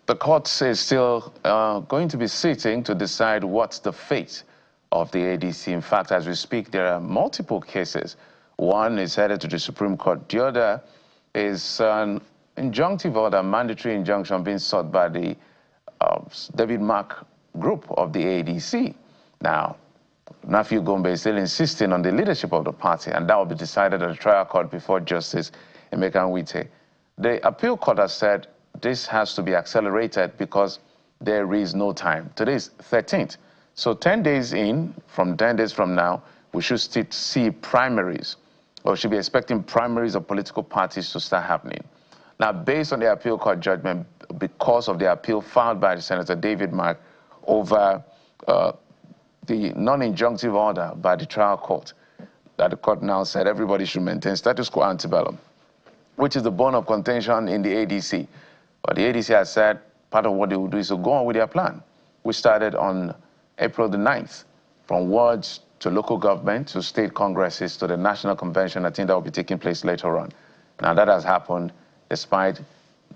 The court is still going to be sitting to decide what's the fate of the ADC. In fact, as we speak, there are multiple cases. One is headed to the Supreme Court. The other is an injunctive order, mandatory injunction being sought by the David Mark group of the ADC. Now, Nafi Gombe is still insisting on the leadership of the party, and that will be decided at the trial court before Justice Emeka Nwite. The appeal court has said this has to be accelerated because there is no time. Today is 13th. So 10 days in, from 10 days from now, we should still see primaries, or should be expecting primaries of political parties to start happening. Now, based on the appeal court judgment, because of the appeal filed by Senator David Mark over the non-injunctive order by the trial court, that the court now said everybody should maintain status quo ante bellum, which is the bone of contention in the ADC. But the ADC has said part of what they will do is to go on with their plan, which started on April the 9th, from wards to local government to state congresses to the national convention. I think that will be taking place later on. Now, that has happened despite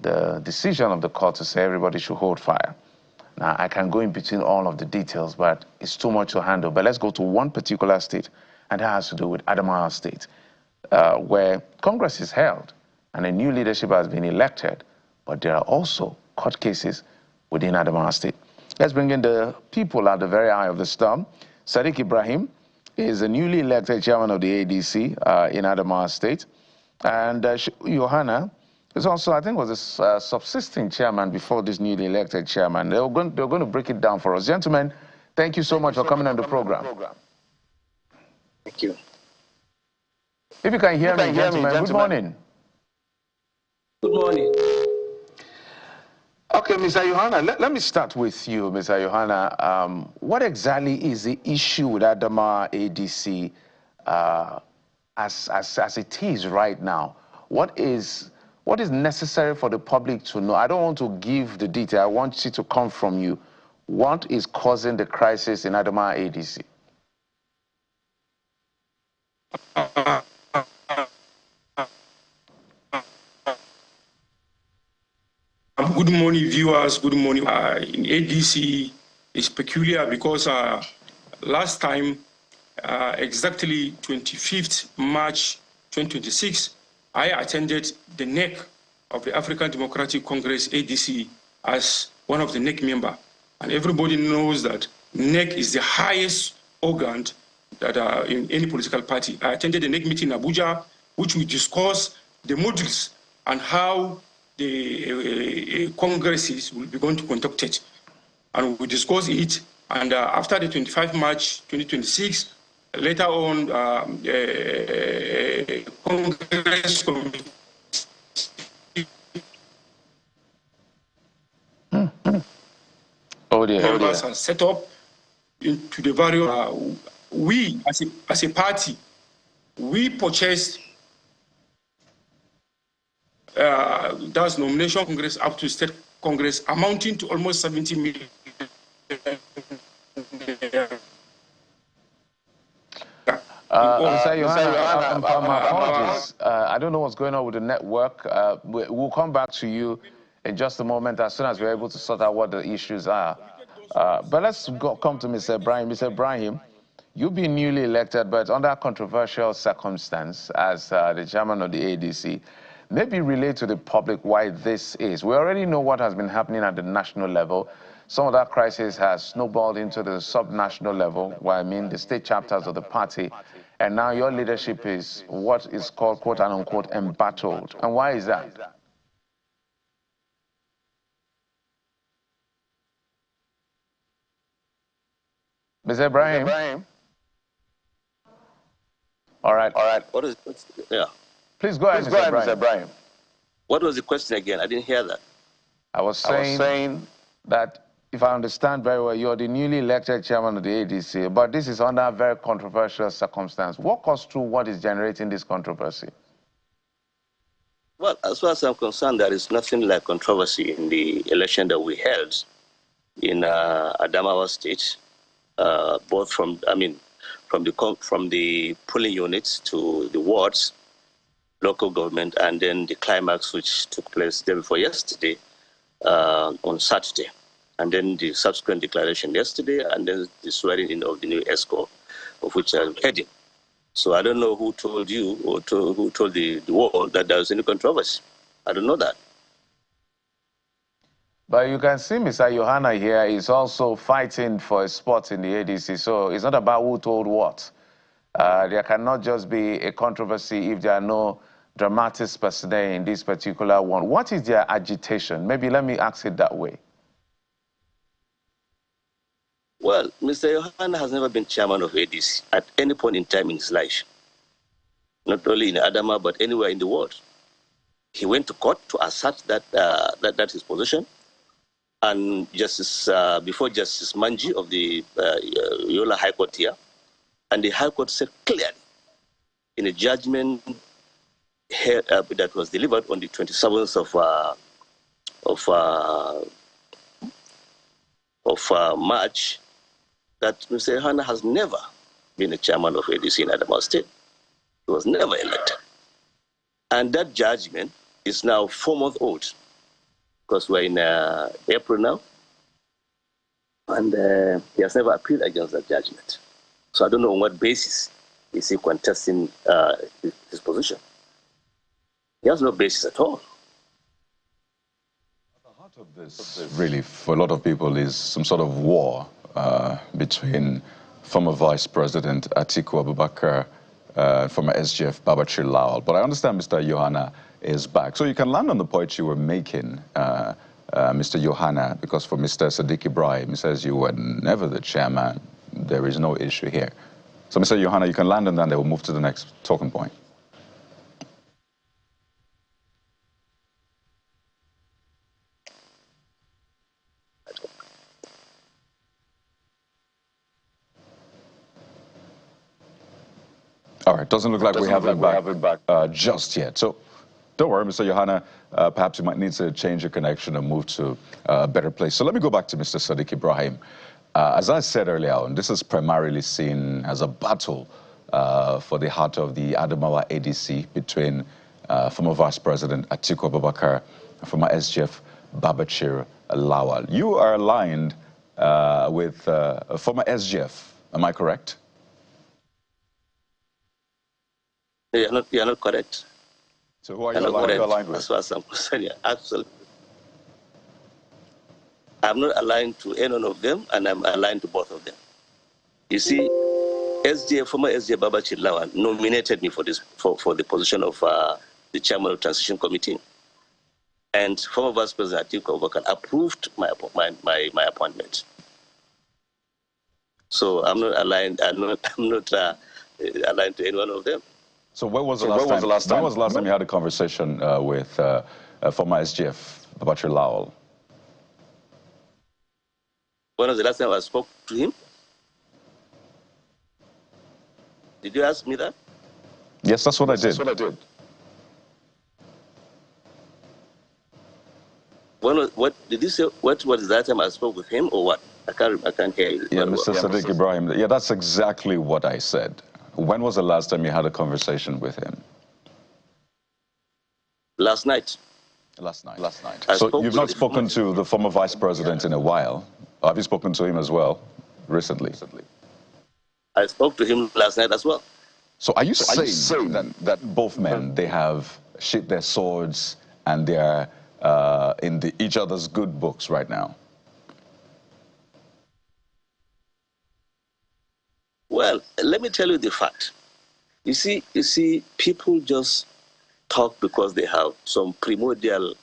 the decision of the court to say everybody should hold fire. Now, I can go in between all of the details, but it's too much to handle. But let's go to one particular state, and that has to do with Adamawa State, where Congress is held and a new leadership has been elected, but there are also court cases within Adamawa State. Let's bring in the people at the very eye of the storm. Sadiq Ibrahim is a newly elected chairman of the ADC in Adamawa State. And Johanna is also, I think, was a subsisting chairman before this newly elected chairman. They're going to break it down for us. Gentlemen, thank you so much for coming on the program. Thank you. If you can hear me, gentlemen, good morning. Good morning. Okay, Mr. Johanna, let me start with you, Mr. Johanna. What exactly is the issue with Adamawa ADC as it is right now? What is necessary for the public to know? I don't want to give the detail. I want it to come from you. What is causing the crisis in Adamawa ADC? Good morning, viewers. Good morning. In ADC is peculiar because last time, exactly 25th March 2026, I attended the NEC of the African Democratic Congress, ADC, as one of the NEC members. And everybody knows that NEC is the highest organ that in any political party. I attended the NEC meeting in Abuja, which we discussed the modules and how the congresses will be going to conduct it. And we discussed it. And after the 25 March 2026, later on, Congress committee members are set up into the various. We, as a party, we purchased that's nomination Congress up to State Congress, amounting to almost 70 million. Apologies. I don't know what's going on with the network. We'll come back to you in just a moment as soon as we're able to sort out what the issues are. But let's come to Mr. Ibrahim. Mr. Ibrahim, you've been newly elected, but under controversial circumstance as the chairman of the ADC. Maybe relate to the public why this is. We already know what has been happening at the national level. Some of that crisis has snowballed into the sub-national level, where I mean the state chapters of the party. And now your leadership is what is called, quote unquote, embattled. And why is that? Mr. Ibrahim? All right. What is yeah? Please go ahead, Mr. Ibrahim. What was the question again? I didn't hear that. I was saying that, if I understand very well, you're the newly elected chairman of the ADC, but this is under a very controversial circumstance. Walk us through what is generating this controversy. Well, as far as I'm concerned, there is nothing like controversy in the election that we held in Adamawa State, both from the polling units to the wards, local government, and then the climax, which took place day before yesterday, on Saturday, and then the subsequent declaration yesterday, and then the swearing in of the new ESCO, of which I'm heading. So I don't know who told you or who told the world that there was any controversy. I don't know that. But you can see Mr. Yohana here is also fighting for a spot in the ADC. So it's not about who told what. There cannot just be a controversy if there are no dramatis personae in this particular one. What is their agitation? Maybe let me ask it that way. Well, Mr. Yohana has never been chairman of ADC at any point in time in his life. Not only in Adamawa, but anywhere in the world. He went to court to assert that that's his position. And before Justice Manji of the Yola High Court here, and the High Court said clearly in a judgment that was delivered on the 27th of March that Mr. Yohana has never been a chairman of ADC in Adamawa State. He was never elected. And that judgment is now 4 months old, because we're in April now, and he has never appealed against that judgment. So I don't know on what basis is he contesting his position. He has no basis at all. The heart of this, really, for a lot of people, is some sort of war between former Vice President Atiku Abubakar, former SGF Babachir Lawal. But I understand Mr. Yohana is back. So you can land on the point you were making, Mr. Yohana, because for Mr. Sadiq Ibrahim, he says you were never the chairman. There is no issue here. So Mr. Yohana, you can land on that and then we'll move to the next talking point. All right, doesn't look like we have it back just yet. So don't worry, Mr. Yohana, perhaps you might need to change your connection and move to a better place. So let me go back to Mr. Sadiq Ibrahim. As I said earlier on, this is primarily seen as a battle for the heart of the Adamawa ADC between former Vice President Atiku Abubakar and former SGF Babachir Lawal. You are aligned with former SGF, am I correct? You're not correct. So who are you aligned with? As far as I'm concerned, yeah, absolutely. I'm not aligned to any one of them, and I'm aligned to both of them. You see, former SGF Babachir Lawal nominated me for the position of the chairman of Transition Committee, and former Vice President Atiku Abubakar approved my appointment. So I'm not aligned. I'm not aligned to any one of them. So when was the last time you had a conversation with former SGF Babachir Lawal? When was the last time I spoke to him? Did you ask me that? Yes, that's what I did. What did you say? What was the last time I spoke with him, or what? I can't hear you. Yeah, Mr. Sadiq Ibrahim. Yeah, that's exactly what I said. When was the last time you had a conversation with him? Last night. Last night. So you've not spoken to the former vice president in a while. Have you spoken to him as well recently? I spoke to him last night as well. So are you saying that both men, they have sheathed their swords and they are in each other's good books right now? Well, let me tell you the fact. You see, people just talk because they have some primordial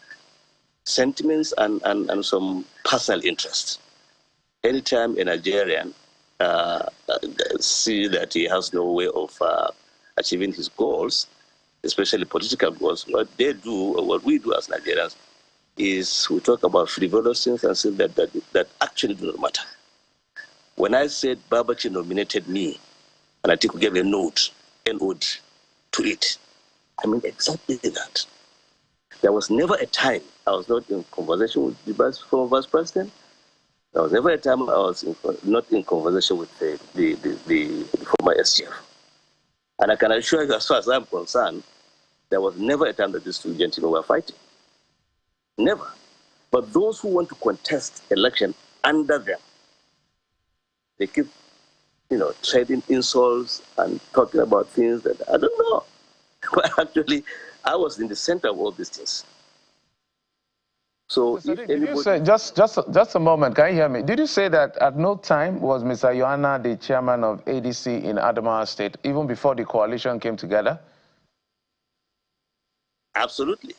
sentiments and some personal interests. Anytime a Nigerian see that he has no way of achieving his goals, especially political goals, what they do, or what we do as Nigerians, is we talk about frivolous things and things that actually do not matter. When I said Babachir nominated me, and I think we gave a note, NOD, to it, I mean exactly that. There was never a time I was not in conversation with the former vice president. There was never a time I was not in conversation with the former SGF. And I can assure you, as far as I'm concerned, there was never a time that these two gentlemen were fighting. Never. But those who want to contest election under them, they keep, trading insults and talking about things that I don't know. But actually, I was in the center of all these things. So Mr. Sadiq, did you say, just a moment, can you hear me? Did you say that at no time was Mr. Yohana the chairman of ADC in Adamawa State, even before the coalition came together? Absolutely.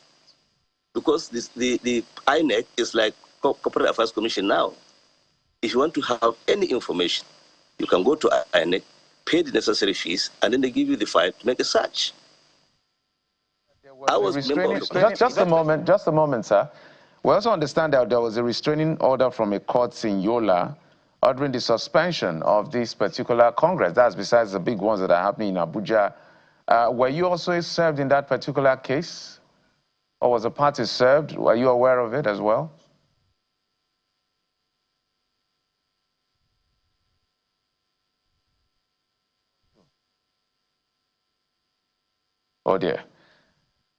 Because the INEC is like Corporate Affairs Commission now. If you want to have any information, you can go to INEC, pay the necessary fees, and then they give you the file to make a search. I was just a moment, sir. We also understand that there was a restraining order from a court in Yola ordering the suspension of this particular Congress. That's besides the big ones that are happening in Abuja. Were you also served in that particular case? Or was the party served? Were you aware of it as well? Oh dear.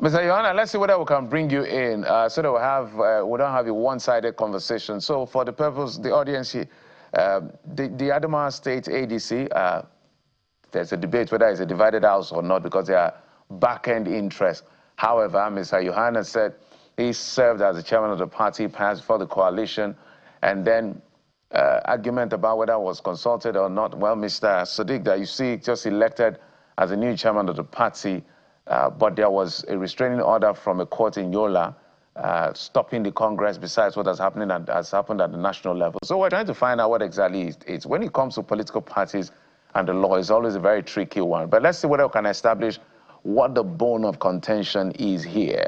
Mr. Yohana, let's see whether we can bring you in so that we don't have a one-sided conversation. So for the purpose, the audience here, the Adamawa State ADC, there's a debate whether it's a divided house or not because there are back-end interests. However, Mr. Yohana said he served as the chairman of the party, passed for the coalition, and then argument about whether I was consulted or not. Well, Mr. Sadiq, that you see just elected as a new chairman of the party, but there was a restraining order from a court in Yola stopping the Congress besides what has happened at the national level. So we're trying to find out what exactly it is. When it comes to political parties and the law, it's always a very tricky one. But let's see whether we can establish what the bone of contention is here.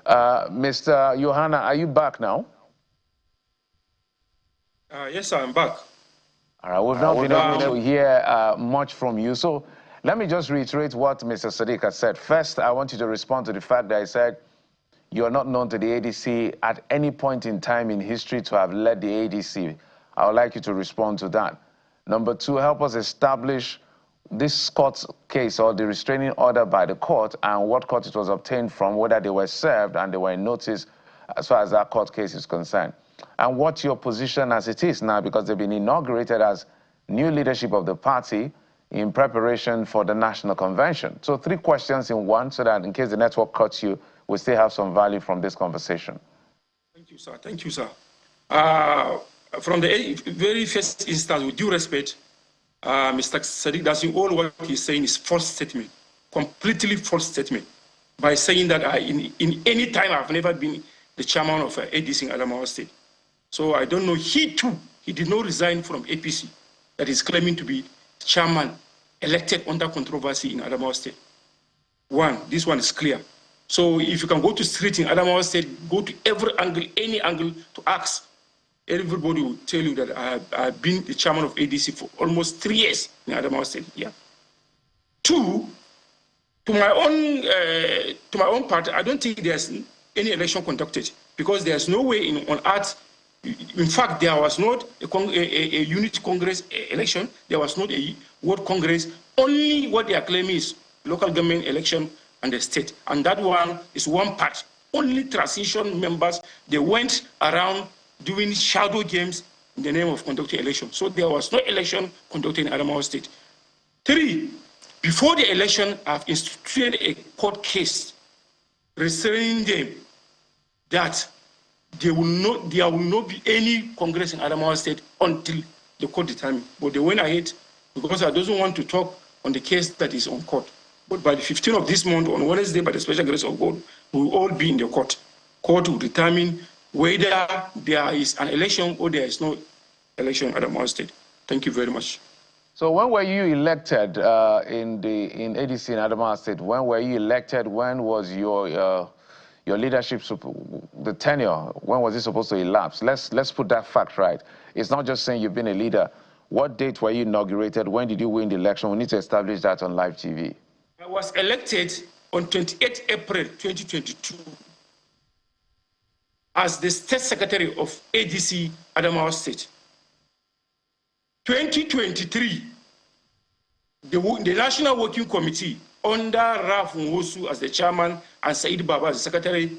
Mr. Yohana, are you back now? Yes, sir, I'm back. All right, we've not been able to hear much from you. So let me just reiterate what Mr. Sadiq has said. First, I want you to respond to the fact that he said you are not known to the ADC at any point in time in history to have led the ADC. I would like you to respond to that. Number two, help us establish this court case or the restraining order by the court and what court it was obtained from, whether they were served and they were in notice as far as that court case is concerned. And what's your position as it is now, because they've been inaugurated as new leadership of the party in preparation for the national convention. So 3 questions in one, so that in case the network cuts you, we still have some value from this conversation. Thank you, sir. Thank you, sir. From the very first instance, with due respect, Mr. Sadiq, that's all what he's saying is false statement, completely false statement, by saying that in any time I've never been the chairman of ADC in Adamawa State. So I don't know, he did not resign from APC, that is claiming to be chairman elected under controversy in Adamawa State. This one is clear. So if you can go to street in Adamawa State, go to every angle, any angle to ask, everybody will tell you that I've been the chairman of ADC for almost 3 years in Adamawa State. Yeah. 2, to my own part, I don't think there's any election conducted, because there's no way on earth. In fact, there was not a unit Congress election. There was not a World Congress. Only what they are claiming is local government election and the state. And that one is one part. Only transition members, they went around doing shadow games in the name of conducting election. So there was no election conducted in Adamawa State. 3, before the election, I've instituted a court case restraining them that there will not be any Congress in Adamawa State until the court determined. But they went ahead because I doesn't want to talk on the case that is on court. But by the 15th of this month, on Wednesday, by the special grace of God, we will all be in the court. Court will determine whether there is an election or there is no election in Adamawa State. Thank you very much. So when were you elected in ADC in Adamawa State? When were you elected? When was your leadership, the tenure, when was it supposed to elapse? Let's put that fact right. It's not just saying you've been a leader. What date were you inaugurated? When did you win the election? We need to establish that on live TV. I was elected on 28 April 2022 as the State Secretary of ADC Adamawa State. 2023, the National Working Committee under Raf Nwosu as the chairman and Said Baba as the secretary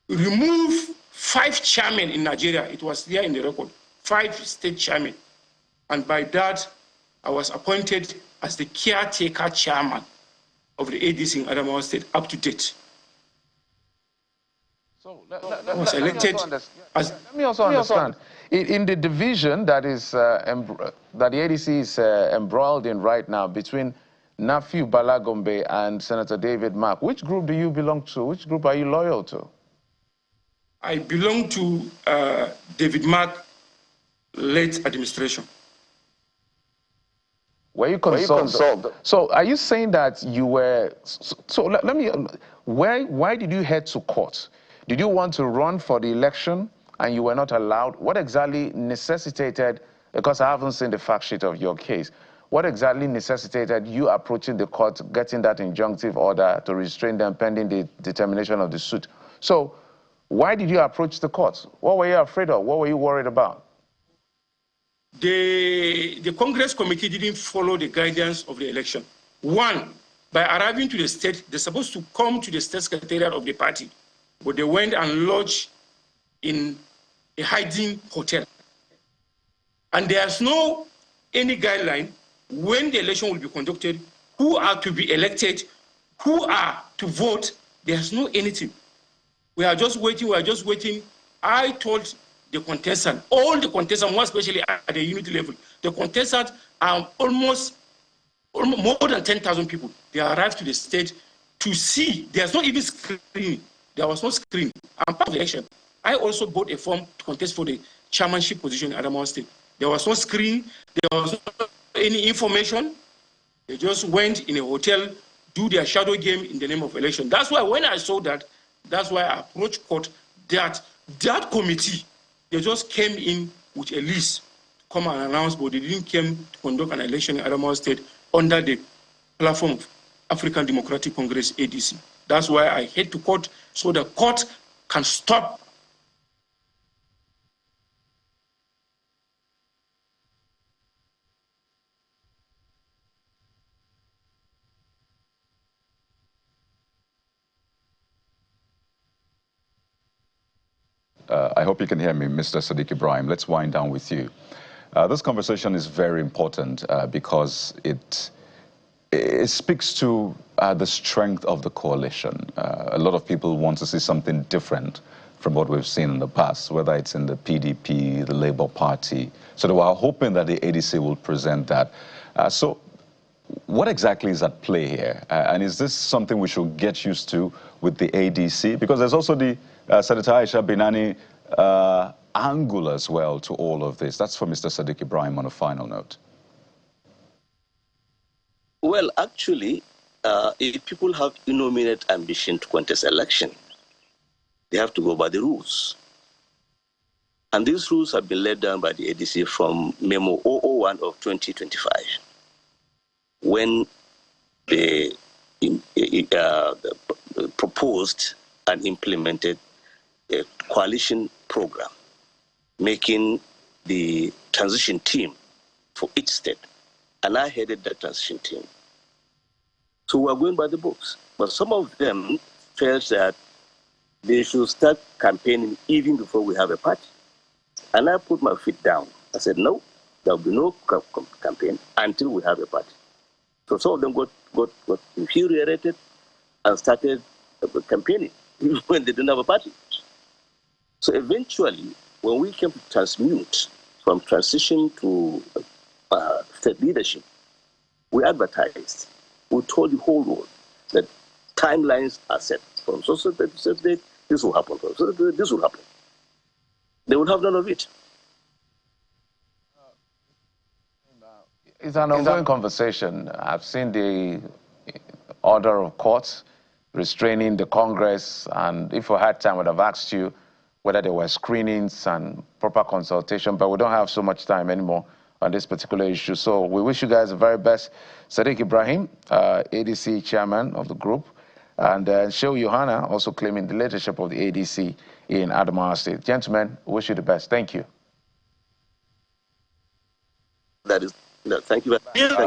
remove 5 chairmen in Nigeria. It was there in the record, 5 state chairmen. And by that, I was appointed as the caretaker chairman of the ADC in Adamawa State, up to date. So I was elected as... Let me also understand. In the division that is that the ADC is embroiled in right now between Nafiu Balagombe and Senator David Mark, which group do you belong to? Which group are you loyal to? I belong to David Mark late administration. Were you consulted? So are you saying that you were... So let me... Why did you head to court? Did you want to run for the election and you were not allowed? What exactly necessitated, because I haven't seen the fact sheet of your case, what exactly necessitated you approaching the court, getting that injunctive order to restrain them pending the determination of the suit? So why did you approach the court? What were you afraid of? What were you worried about? The Congress committee didn't follow the guidance of the election. One, by arriving to the state, they're supposed to come to the state secretariat of the party, but they went and lodged in a hiding hotel. And there's no any guideline when the election will be conducted, who are to be elected, who are to vote. There's no anything. We are just waiting. I told the contestant, all the contestants, more especially at the unity level, the contestants are almost more than 10,000 people. They arrived to the state to see. There's not even screening. There was no screening. I'm part of the election. I also bought a form to contest for the chairmanship position in Adamawa State. There was no screening. There was no any information. They just went in a hotel, do their shadow game in the name of election. That's why when I saw that, that's why I approached court that committee, they just came in with a list to come and announce, but they didn't come to conduct an election in Adamawa State under the platform of African Democratic Congress, ADC. That's why I head to court, so the court can stop. I hope you can hear me, Mr. Sadiq Ibrahim. Let's wind down with you. This conversation is very important because it speaks to the strength of the coalition. A lot of people want to see something different from what we've seen in the past, whether it's in the PDP, the Labour Party. So they were hoping that the ADC will present that. So what exactly is at play here? And is this something we should get used to with the ADC? Because there's also the Senator Aisha Binani angle as well to all of this. That's for Mr. Sadiq Ibrahim on a final note. Well, actually, if people have inordinate ambition to contest election, they have to go by the rules. And these rules have been laid down by the ADC from Memo 001 of 2025, when they proposed and implemented a coalition program, making the transition team for each state. And I headed that transition team. So we're going by the books. But some of them felt that they should start campaigning even before we have a party. And I put my feet down. I said, no, there will be no campaign until we have a party. So some of them got infuriated and started campaigning even when they didn't have a party. So eventually, when we came to transmute from transition to state leadership, we advertised. We told the whole world that timelines are set. From so date to such date, this will happen. From so date, this will happen. They will have none of it. It's an ongoing conversation. I've seen the order of courts restraining the Congress, and if I had time, I would have asked you whether there were screenings and proper consultation, but we don't have so much time anymore on this particular issue. So we wish you guys the very best. Sadiq Ibrahim, ADC chairman of the group, and Shehu Yohana also claiming the leadership of the ADC in Adamawa State. Gentlemen, we wish you the best. Thank you. Thank you.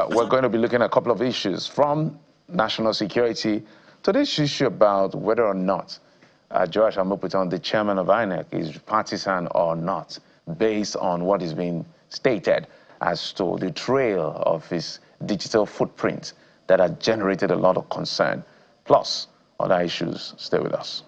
We're going to be looking at a couple of issues, from national security to this issue about whether or not Joash Amoputan, the chairman of INEC, is partisan or not, based on what is being stated as to the trail of his digital footprint that has generated a lot of concern, plus other issues. Stay with us.